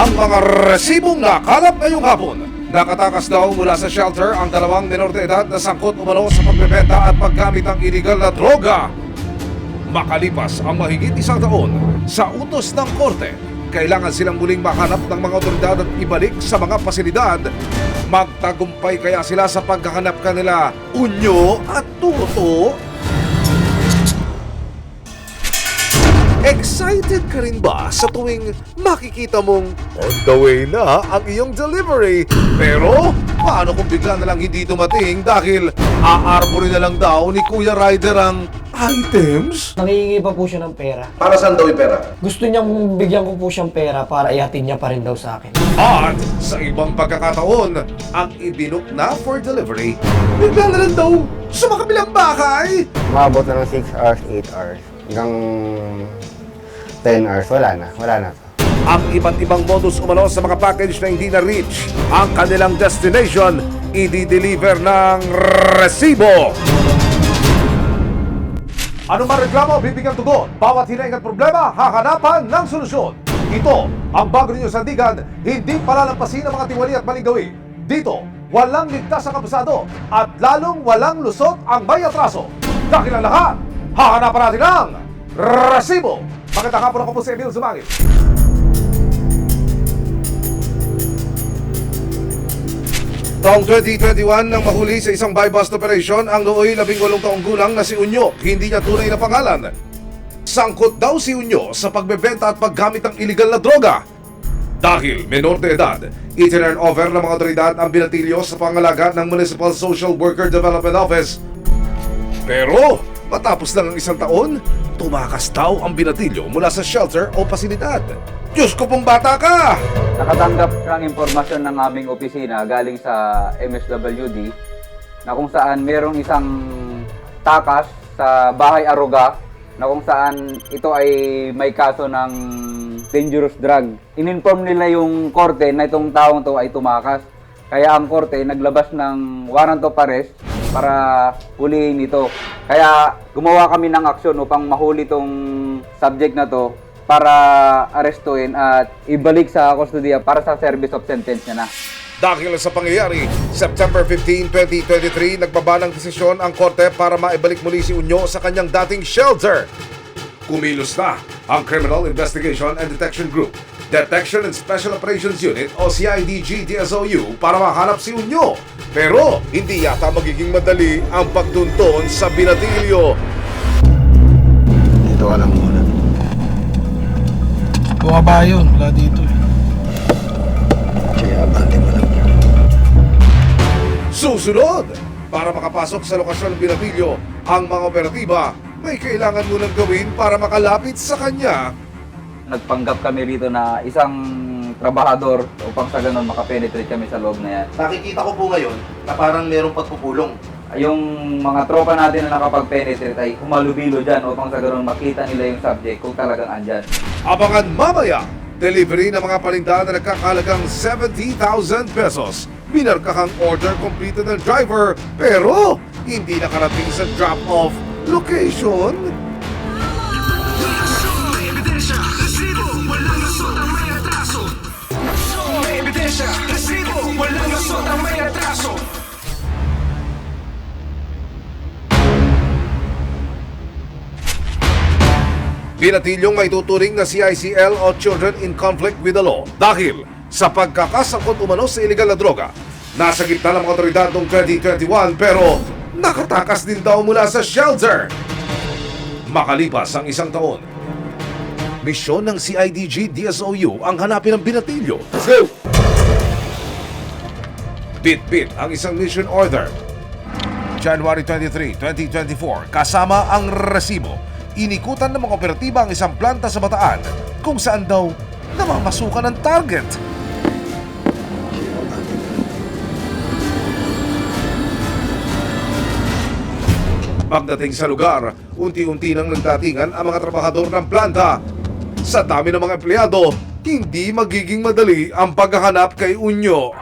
Ang mga resibong nakalap ngayong hapon. Nakatakas daw mula sa shelter ang dalawang menor de edad na sangkot umano sa pagbebenta at paggamit ng iligal na droga. Makalipas ang mahigit isang taon sa utos ng korte, kailangan silang muling mahanap ng mga otoridad at ibalik sa mga pasilidad. Magtagumpay kaya sila sa paghahanap kanila Unyo at Tuto? Excited ka rin ba sa tuwing makikita mong on the way na ang iyong delivery? Pero paano kung bigla na lang hindi dumating dahil aarborin na lang daw ni Kuya Ryder ang items? Nangihingi pa po siya ng pera. Para saan daw yung pera? Gusto niyang bigyan ko po siyang pera para ihatid niya pa rin daw sa akin. At sa ibang pagkakataon, ang ibinok na for delivery, bigla na lang daw sa makabilang bahay. Umabot na ng 6 hours, 8 hours. Hanggang 10 hours, wala na. Ang iba't ibang modus umano sa mga package na hindi na-reach ang kanilang destination, i-deliver ng resibo. Ano man reklamo, bibigyan tugon. Bawat hinaing at problema, hahanapan ng solusyon. Ito ang bago ninyong sandigan, hindi palalampasin ang mga tiwali at maling gawin. Dito, walang ligtas ang kabusado at lalong walang lusot ang may atraso. Dahil ang lahat, hahanapan natin ng resibo. Magandang hapon, ako po si Emil Zumangit. Taong 2021 nang mahuli sa isang buy-bust operation ang nooy 18 taong gulang na si Unyo. Hindi niya tunay na pangalan. Sangkot daw si Unyo sa pagbebenta at paggamit ng iligal na droga. Dahil menor de edad, itinurn over ng mga otoridad ang binatilyo sa pangalaga ng Municipal Social Worker Development Office. Pero matapos lang ang isang taon, tumakas daw ang binatilyo mula sa shelter o pasilidad. Diyos ko pong bata ka! Nakatanggap ng impormasyon ng aming opisina galing sa MSWD na kung saan merong isang takas sa Bahay Aruga na kung saan ito ay may kaso ng dangerous drug. In-inform nila yung korte na itong taong to ay tumakas. Kaya ang korte naglabas ng warrant of arrest para hulihin ito. Kaya gumawa kami ng aksyon upang mahuli itong subject na to para arestuin at ibalik sa kustodiya para sa service of sentence niya na. Dahil sa pangyayari, September 15, 2023, nagbaba ng desisyon ang korte para maibalik muli si Unyo sa kanyang dating shelter. Kumilos na ang Criminal Investigation and Detection Group, Detection and Special Operations Unit o CIDG-DSOU para mahanap si Unyo. Pero hindi yata magiging madali ang pagtunton sa binatilyo. Dito ka lang muna. Bumaba yun, wala dito eh. Sige, abante mo lang. Susunod! Para makapasok sa lokasyon ng binatilyo, ang mga operatiba may kailangan munang gawin para makalapit sa kanya. Nagpanggap kami rito na isang trabahador upang sa ganun makapenetrate kami sa loob na yan. Nakikita ko po ngayon na parang merong pagpupulong. Yung mga tropa natin na nakapag-penetrate ay humalubilo dyan upang sa ganun makita nila yung subject kung talagang andyan. Abangan mamaya, delivery ng mga paninda na nagkakalagang 70,000 pesos. Binarkahang order completed ng driver pero hindi nakarating sa drop-off location. Binatilyong may tuturing na CICL o Children in Conflict with the Law dahil sa pagkakasangkot umano sa iligal na droga. Nasa gitna ng mga otoridad noong 2021 pero nakatakas din daw mula sa shelter. Makalipas ang isang taon, misyon ng CIDG-DSOU ang hanapin ang binatilyo. Let's go! Bit-bit ang isang mission order. January 23, 2024, kasama ang resibo. Inikutan ng mga operatiba ang isang planta sa Bataan kung saan daw namamasukan ang target. Pagdating sa lugar, unti-unti nang nagdatingan ang mga trabahador ng planta. Sa dami ng mga empleyado, hindi magiging madali ang paghahanap kay Unyo.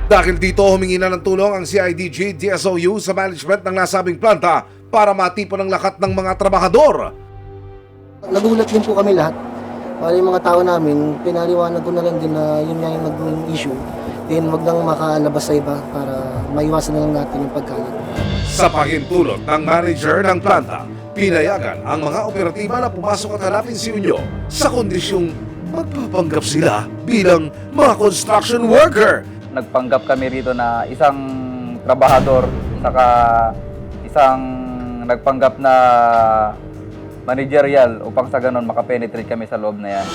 Dahil dito humingi na ng tulong ang CIDG-DSOU sa management ng nasabing planta para matipon ang lakat ng mga trabahador. Nagulat din po kami lahat Para yung mga tao namin, pinaliwanag ko na lang din na yun nga yung naging issue. Then wag nang makalabas sa iba para maiwasan na lang natin yung pagkalat. Sa pahintulot ng manager ng planta, pinayagan ang mga operatiba na pumasok at hanapin si Unyo sa kondisyong magpapanggap sila bilang mga construction worker. Nagpanggap kami rito na isang trabahador, saka isang nagpanggap na managerial upang sa ganun makapenetrate kami sa loob na yan.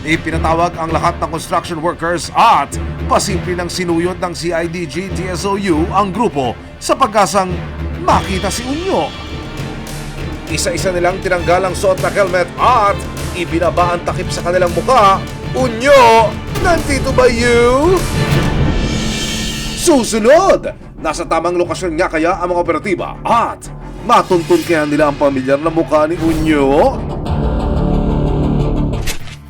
Ipinatawag ang lahat ng construction workers at pasimple ng sinuyod ng CIDG DSOU ang grupo sa pagkasang makita si Unyo. Isa-isa nilang tinanggal ang suot na helmet at ibinaba ang takip sa kanilang mukha. Unyo, nandito ba you? Susunod! Nasa tamang lokasyon nga kaya ang mga operatiba at matuntun kaya nila ang pamilyar na mukha ni Unyo?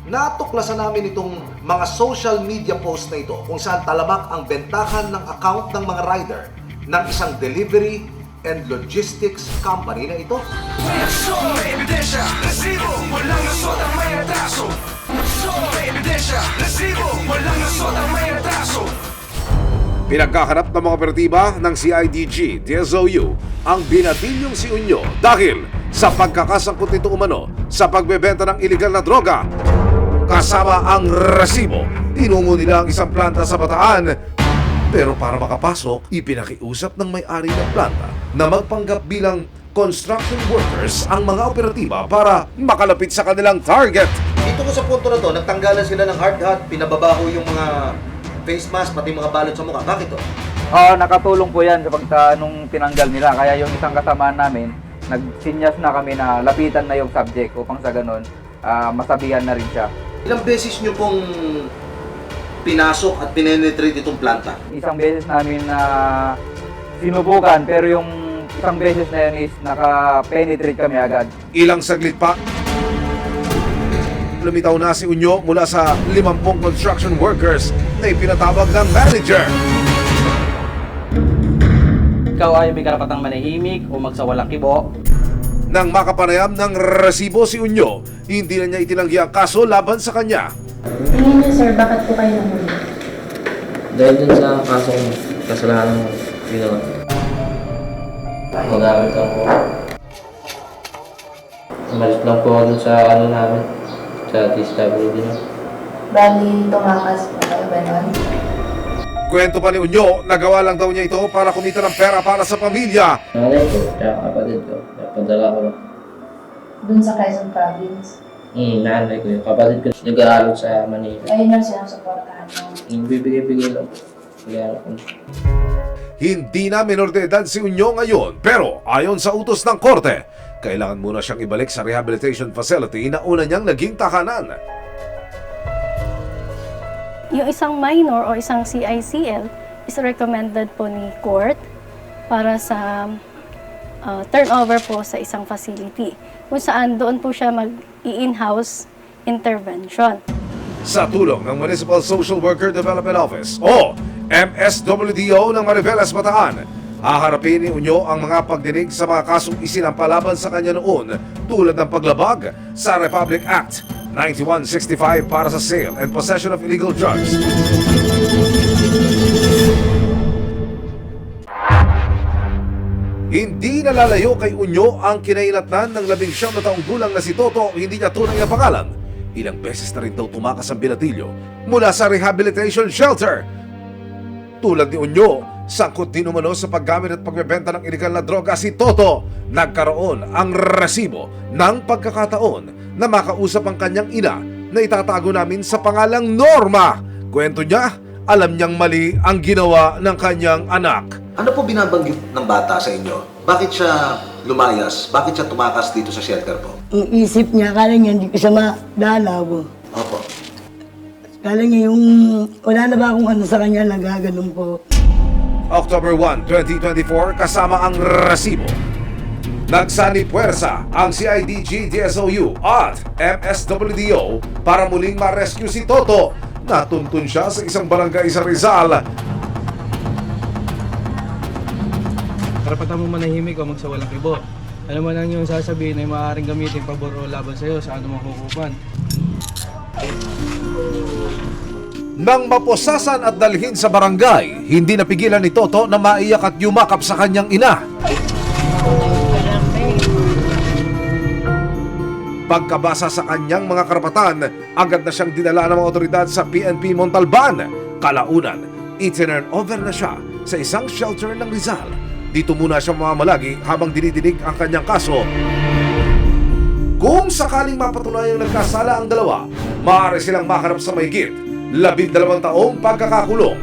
Natuklasan namin itong mga social media post na ito kung saan talamak ang bentahan ng account ng mga rider ng isang delivery and logistics company na ito. Pinagkakanap ng mga operatiba ng CIDG DSOU ang binatilyong si Unyo dahil sa pagkakasangkot nito umano sa pagbebenta ng iligal na droga. Kasama ang resibo, tinungo nila ang isang planta sa Bataan. Pero para makapasok, ipinakiusap ng may-ari ng planta na magpanggap bilang construction workers ang mga operatiba para makalapit sa kanilang target. Dito ko sa punto na to, nagtanggalan sila ng hard hat, pinababaho yung mga face mask, pati mga balot sa mukha. Bakit to? Nakatulong po yan nung tinanggal nila. Kaya yung isang kasamaan namin, nagsinyas na kami na lapitan na yung subject upang sa ganun, masabihan na rin siya. Ilang beses nyo pong pinasok at pinenetrate itong planta? Isang beses namin na sinubukan, pero yung isang beses na yun is naka-penetrate kami agad. Ilang saglit pa, lumitaw na si Unyo mula sa 50 construction workers na ipinatawag ng manager. Ikaw ay may karapatang manahimik o magsawalang kibo. Nang makapanayam ng resibo si Unyo, hindi na niya itinanggi ang kaso laban sa kanya. Tingin niyo sir, bakit po kayo nahuli? Dahil dun sa kaso ko, kasalanan mo ginawa. Magamit lang po. Umalis lang po ako dun sa namin, sa DSWD na. Bali, tumakas po kayo ba nun? Kwento pa ni Unyo, nagawa lang daw niya ito para kumita ng pera para sa pamilya. Nanay ko, tsaka kapatid ko, napadala ko. Dun sa Quezon Province. Nanay ko, yung kapatid ko, nag-aaral sa Manila. Ayun yung sinusuportahan mo. Yung bibigay-bigay lang. Nag-aaral ko. Hindi na minor de edad si Unyo ngayon, pero ayon sa utos ng korte, kailangan muna siyang ibalik sa rehabilitation facility na una niyang naging tahanan. Yung isang minor o isang CICL is recommended po ni court para sa turnover po sa isang facility kung saan doon po siya mag-in-house intervention. Sa tulong ng Municipal Social Worker Development Office o MSWDO ng Mariveles, Bataan, haharapin ni Unyo ang mga pagdinig sa mga kasong isinampalaban sa kanya noon tulad ng paglabag sa Republic Act 9165 para sa sale and possession of illegal drugs. Hindi nalalayo kay Unyo ang kinainatnan ng 19 na taong gulang na si Toto, hindi niya tunay na pangalan. Ilang beses na rin daw tumakas ang binatilyo mula sa rehabilitation shelter. Tulad ni Unyo, sangkot din umano sa paggamit at pagbebenta ng illegal na droga si Toto. Nagkaroon ang resibo ng pagkakataon na makausap ang kanyang ina na itatago namin sa pangalang Norma. Kwento niya, alam niyang mali ang ginawa ng kanyang anak. Ano po binabanggit ng bata sa inyo? Bakit siya lumayas? Bakit siya tumakas dito sa shelter po? Ang isip niya, akala niya hindi ko siya madalaw. Opo. Akala niya yung wala na ba akong ano sa kanya, nagaganon po. October 1, 2024, kasama ang resibo. Nagsani puwersa ang CIDG DSOU at MSWDO para muling ma-rescue si Toto. Natuntun siya sa isang barangay sa Rizal. Karapatan mo manahimik o magsawalang kibo. Alam mo lang yung sasabihin ay maaaring gamitin pabor o laban sa'yo sa anumang hukuman. Nang maposasan at dalhin sa barangay, hindi napigilan ni Toto na maiyak at yumakap sa kanyang ina. Pagkabasa sa kanyang mga karapatan, agad na siyang dinala ng mga otoridad sa PNP Montalban. Kalaunan, itinurn over na siya sa isang shelter ng Rizal. Dito muna siya mamamalagi habang dinidinig ang kanyang kaso. Kung sakaling mapatunayang nagkasala ang dalawa, maaari silang maharap sa mahigit 12 taong pagkakakulong.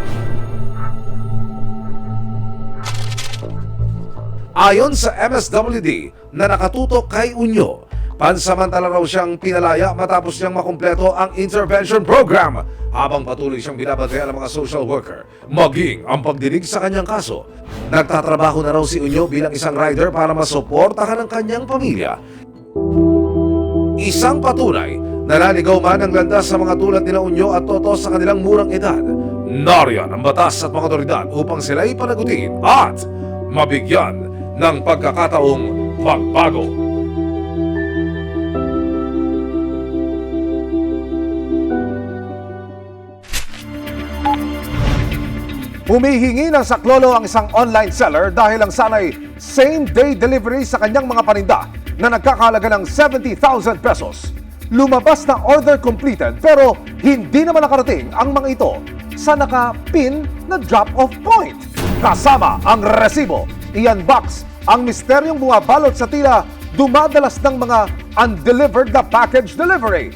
Ayon sa MSWD na nakatutok kay Unyo, pansamantala raw siyang pinalaya matapos niyang makumpleto ang intervention program habang patuloy siyang binabantayan ng mga social worker maging ang pagdinig sa kanyang kaso. Nagtatrabaho na raw si Unyo bilang isang rider para masuportahan ang kanyang pamilya. Isang patunay na naligaw man ang landas sa mga tulad nila Unyo at Toto sa kanilang murang edad. Nariyan ang batas at mga otoridad upang sila'y panagutin at mabigyan ng pagkakataong magbago. Humihingi ng saklolo ang isang online seller dahil ang sanay same-day delivery sa kanyang mga paninda na nagkakahalaga ng 70,000 pesos. Lumabas na order completed pero hindi naman nakarating ang mga ito sa naka-pin na drop-off point. Kasama ang resibo, i-unbox ang misteryong bumabalot sa tila dumadalas ng mga undelivered na package delivery.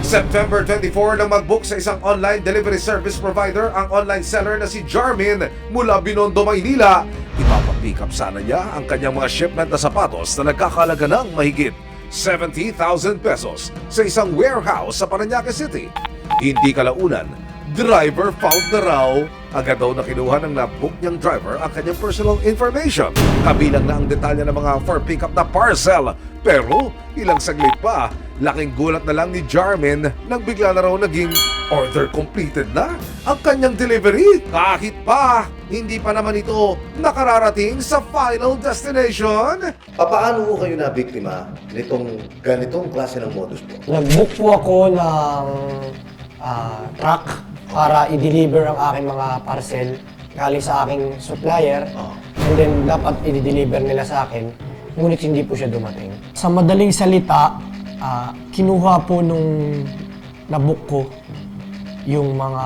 September 24 nang mag-book sa isang online delivery service provider ang online seller na si Jarmin mula Binondo, Maynila. Ipapapick up sana niya ang kanyang mga shipment na sapatos na nagkakalaga ng mahigit 70,000 pesos sa isang warehouse sa Parañaque City. Hindi kalaunan, driver found na raw. Agad daw na kinuha ng na-book niyang driver ang kanyang personal information. Kabilang na ang detalye ng mga for pick-up na parcel. Pero ilang saglit pa, laking gulat na lang ni Jarmin nang bigla na raw naging order completed na ang kanyang delivery. Kahit pa, hindi pa naman ito nakararating sa final destination. Paano po kayo nabiktima nitong ganitong klase ng modus po? Nag-book po ako ng truck para i-deliver ang aking mga parcel galing sa aking supplier. And then dapat i-deliver nila sa akin, ngunit hindi po siya dumating. Sa madaling salita, kinuha po nung nabook ko yung mga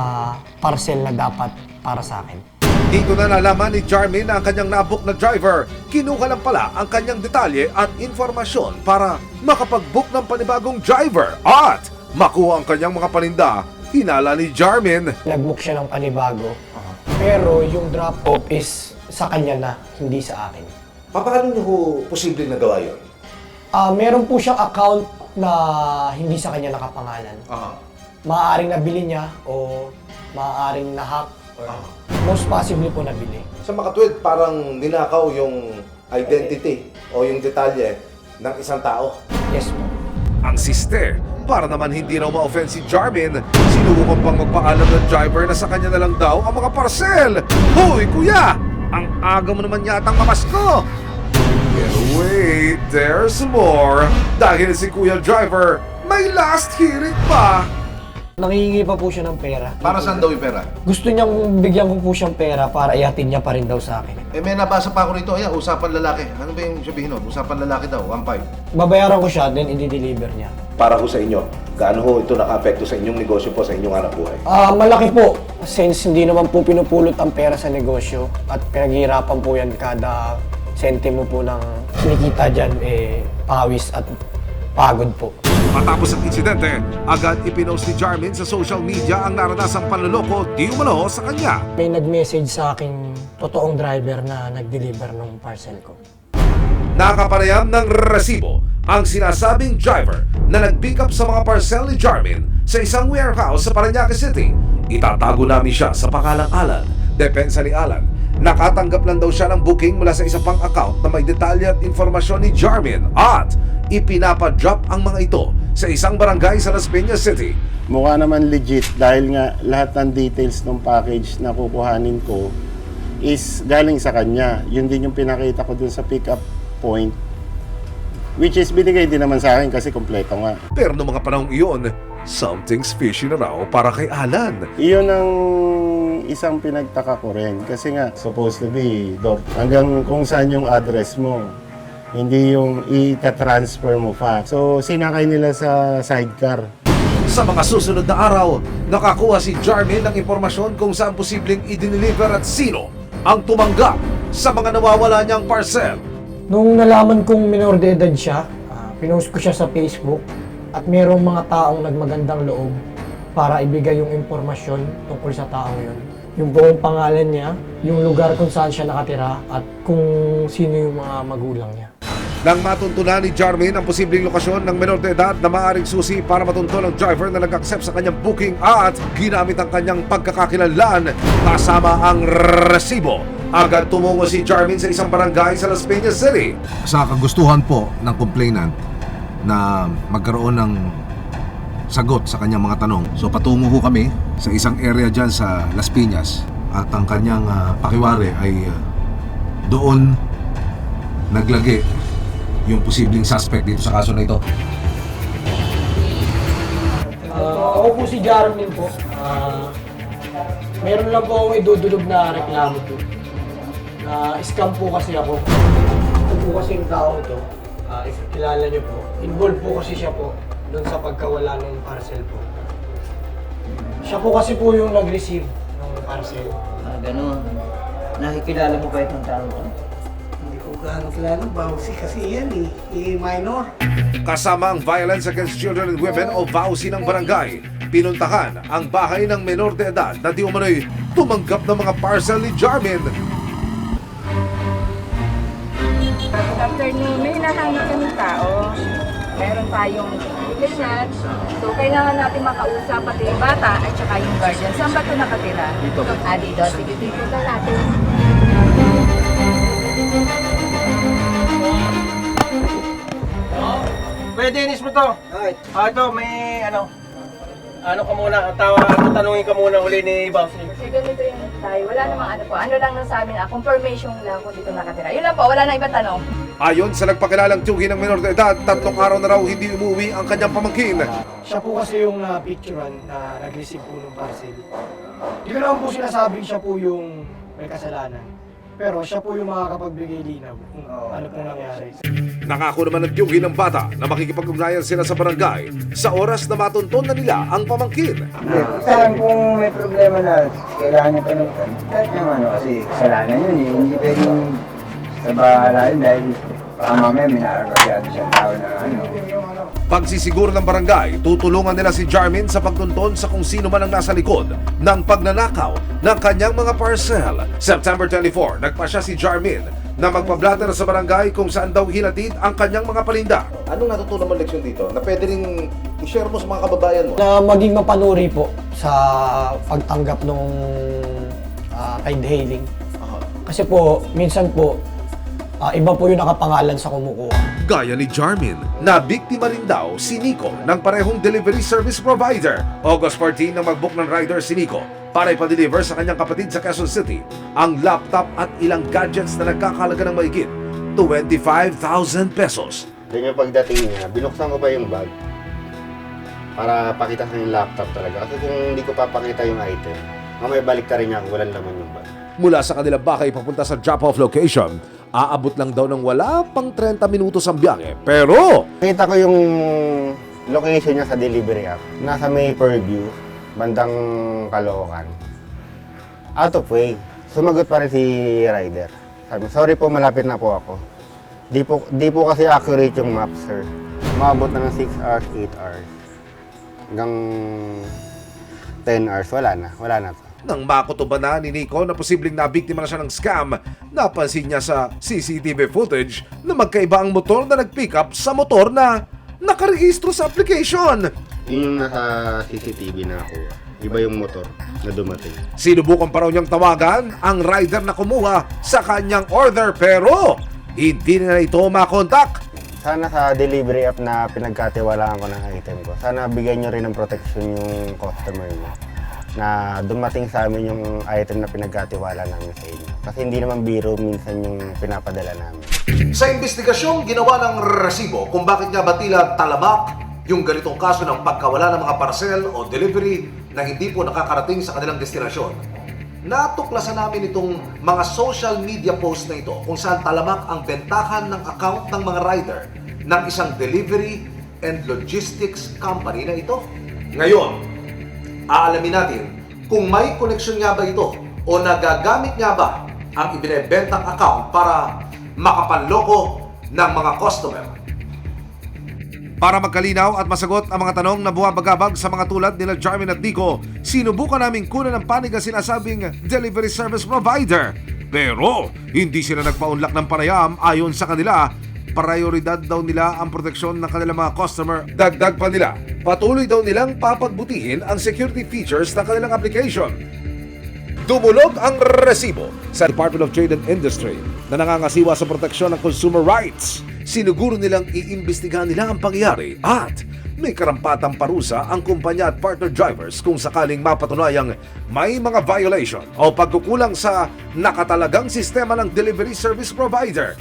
parcel na dapat para sa akin. Dito na nalaman ni Jarmin na ang kanyang nabook na driver. Kinuha lang pala ang kanyang detalye at informasyon para makapag-book ng panibagong driver at makuha ang kanyang mga paninda. Hinala ni Jarmin. Nag-book siya ng panibago, pero yung drop-off is sa kanya na, hindi sa akin. Paano niyo po posibleng nagawa yun? Meron po siyang account na hindi sa kanya nakapangalan. Maaaring nabili niya o maaaring na-hack. Most possibly po nabili. Sa makatwid, parang ninakaw yung identity o yung detalye ng isang tao. Yes po. Ang sister, para naman hindi raw ma-offend si Jarmin, sinubukan pang magpaalam ng driver na sa kanya na lang daw ang mga parcel. Hoy kuya, ang aga mo naman yatang mamasko. Pero wait, there's more. Dahil si Kuya Driver, may last hearing pa. Nangihingi pa po siya ng pera. Para saan daw yung pera? Gusto niyang bigyan ko po siyang pera para ihatid niya pa rin daw sa akin. May nabasa pa ako rito, ayan, usapan lalaki. Ano ba yung sabihin nun? Usapan lalaki daw, 1.5. Babayaran ko siya, then i-deliver niya. Para ho sa inyo, gaano ho ito naka-apekto sa inyong negosyo po, sa inyong hanap buhay? Malaki po, since hindi naman po pinupulot ang pera sa negosyo at pinaghihirapan po yan kada sentimo po ng kinikita dyan, pawis at pagod po. Matapos ang insidente, agad ipinost ni Jarmin sa social media ang naranasang panloloko di umano sa kanya. May nag-message sa aking totoong driver na nag-deliver ng parcel ko. Nakapanayam ng resibo ang sinasabing driver na nag-pick up sa mga parcel ni Jarmin sa isang warehouse sa Parañaque City. Itatago namin siya sa pangalang Alan. Depensa ni Alan, nakatanggap lang daw siya ng booking mula sa isa pang account na may detalye at informasyon ni Jarmin at ipinapa-drop ang mga ito sa isang barangay sa Las Piñas City. Mukha naman legit dahil nga lahat ng details ng package na kukuhanin ko is galing sa kanya. Yun din yung pinakita ko dun sa pick-up point Which is binigay din naman sa akin kasi kompleto nga. Pero noong mga panahong iyon, something's fishy na raw para kay Alan. Iyon ang isang pinagtaka ko rin. Kasi nga, supposed to be, hanggang kung saan yung address mo. Hindi yung ita-transfer mo pa. So, sinakay nila sa sidecar. Sa mga susunod na araw, nakakuha si Jarmin ng impormasyon kung saan posibleng i-deliver at sino ang tumanggap sa mga nawawala niyang parcel. Nung nalaman kong minor de edad siya, pinost ko siya sa Facebook at mayroong mga taong nagmagandang loob para ibigay yung impormasyon tungkol sa taong yun. Yung buong pangalan niya, yung lugar kung saan siya nakatira at kung sino yung mga magulang niya. Nang matuntunan ni Jarmin ang posibleng lokasyon ng menor de edad na maaaring susi para matunton ang driver na nag-accept sa kanyang booking at ginamit ang kanyang pagkakakilanlan kasama ang resibo. Agad tumungo si Jarmin sa isang barangay sa Las Piñas City. Sa kagustuhan po ng complainant na magkaroon ng sagot sa kanyang mga tanong. So patungo ho kami sa isang area dyan sa Las Piñas at ang kanyang pakiwari ay doon naglagay yung posibleng suspect dito sa kaso na ito. Ako po si Jarmin po. Meron lang po akong idudulog na reklamo po. Scam po kasi ako. Ito po kasi yung tao ito. If kilala niyo po. Involved po kasi siya po doon sa pagkawala ng parcel po. Siya po kasi po yung nag-receive ng parcel. Ganun. Nakikilala mo ba itong tao ko? Hindi ko gaano kilala. Bawsi kasi yan minor. Kasama ang Violence Against Children and Women o VAUSI ng barangay, pinuntahan ang bahay ng menor de edad na di umano'y tumanggap ng mga parcel ni Jarmin. Afternoon, may hinahanap kami tao. Meron tayong complainant. So, kailangan natin makausap pati yung bata at saka yung guardian. Saan ba ito nakatira? Dito. Dito. Sige, dito na natin. Pwede, Dennis mo to. Alright. Ito, may ano ka muna, tatanungin ka muna uli ni Bowsy. Kasi ganito yung tayo. Wala namang ano po. Ano lang nang sa amin, confirmation lang kung dito nakatira. Yun lang po, wala na ibang tanong. Ayon sa nagpakilalang tiyuhin ng menor de edad, 3 araw na raw hindi umuwi ang kanyang pamangkin. Siya po kasi yung picturean na nag-receive po ng parcel. Hindi ko naman po sinasabing siya po yung may kasalanan. Pero siya po yung makakapagbigay linaw kung ano pong nangyari. Nangako naman ng tiyuhin ng bata na makikipag-ugnayan sila sa barangay sa oras na matunton na nila ang pamangkin. Saan kung may problema na kailangan niya panutan, kahit naman kasi kasalanan yun hindi pwedeng sa bahala yun dahil mamaya may naaragagado siyang tao na Pagsisiguro ng barangay, tutulungan nila si Jarmin sa pagtunton sa kung sino man ang nasa likod ng pagnanakaw ng kanyang mga parcel. September 24, nagpasya si Jarmin na magpablatter sa barangay kung saan daw hinatid ang kanyang mga palinda. Anong natutunan mo leksyon dito? Na pwede rin i-share mo sa mga kababayan mo? Na maging mapanuri po sa pagtanggap ng tide hailing. Kasi po, minsan po, iba po yung nakapangalan sa kumukuha. Gaya ni Jarmin, na biktima rin daw si Nico ng parehong delivery service provider. August 14 na mag-book ng rider si Nico para ipa-deliver sa kanyang kapatid sa Quezon City ang laptop at ilang gadgets na nagkakalaga ng mahigit 25,000 pesos. Then yung pagdating niya, binuksan ko pa yung bag para pakita sa yung laptop talaga. Kasi kung hindi ko papakita yung item, mamaya balik ka rin niya kung walang laman yung bag. Mula sa kanilang bahay papunta sa drop-off location, aabot lang daw ng wala pang 30 minutos ang biyahe. Pero Nakita ko yung location niya sa delivery app. Nasa may purview, bandang Caloocan. Out of way. Sumagot pa rin si rider. Sabi, sorry po, malapit na po ako. Di po kasi accurate yung map, sir. Umabot na ng 6 hours, 8 hours. Hanggang 10 hours, wala na to. nang makutuban na ni Nico na posibleng nabiktima na siya ng scam, napansin niya sa CCTV footage na magkaiba ang motor na nag-pick up sa motor na nakarehistro sa application. Yun yung nasa CCTV na ako. Iba yung motor na dumating. Sinubukan pa raw niyang tawagan ang rider na kumuha sa kanyang order pero hindi na ito makontak. Sana sa delivery app na pinagkatiwalaan ko ng item ko, sana bigyan nyo rin ng protection yung customer mo na dumating sa amin yung item na pinagkatiwala namin sa inyo. Kasi hindi naman biro minsan yung pinapadala namin. Sa investigasyong ginawa ng resibo kung bakit nga ba tila talamak yung ganitong kaso ng pagkawala ng mga parcel o delivery na hindi po nakakarating sa kanilang destinasyon, natuklasan namin itong mga social media post na ito kung saan talamak ang bentahan ng account ng mga rider ng isang delivery and logistics company na ito. Ngayon, aalamin natin kung may koneksyon nga ba ito o nagagamit nga ba ang ibinebentang account para makapanloko ng mga customer. Para magkalinaw at masagot ang mga tanong na buwabagabag sa mga tulad nila Jarmin at Nico, sinubukan naming kunan ng panig ang sinasabing delivery service provider. Pero hindi sila nagpaunlak ng panayam. Ayon sa kanila, prioridad daw nila ang proteksyon ng kanilang mga customer. Dagdag pa nila, patuloy daw nilang papagbutihin ang security features ng kanilang application. Dumulog ang resibo sa Department of Trade and Industry na nangangasiwa sa proteksyon ng consumer rights. Sinuguro nilang iimbestigahan nila ang pangyayari at may karampatang parusa ang kumpanya at partner drivers kung sakaling mapatunayang may mga violation o pagkukulang sa nakatalagang sistema ng delivery service provider.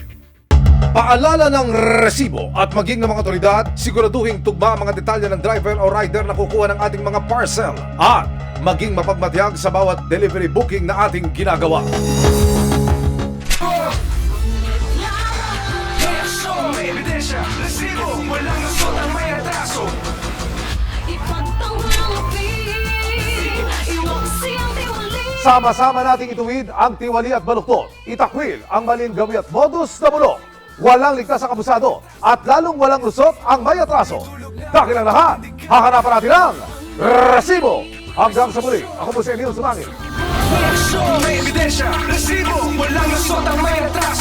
Paalala ng resibo at maging ng mga otoridad, siguraduhin tugma ang mga detalye ng driver o rider na kukuha ng ating mga parcel at maging mapagmatiyag sa bawat delivery booking na ating ginagawa. Sama-sama nating ituwid ang tiwali at baluktot. Itakwil ang maling gawi at modus na bulok. Walang ligtas ang abusado at lalong walang lusot ang may atraso. Dahil ang lahat, hahanapan natin ang resibo. Hanggang sa muli, ako po si Emil Sumangil. May ebidensya, resibo, walang lusot ang may atraso.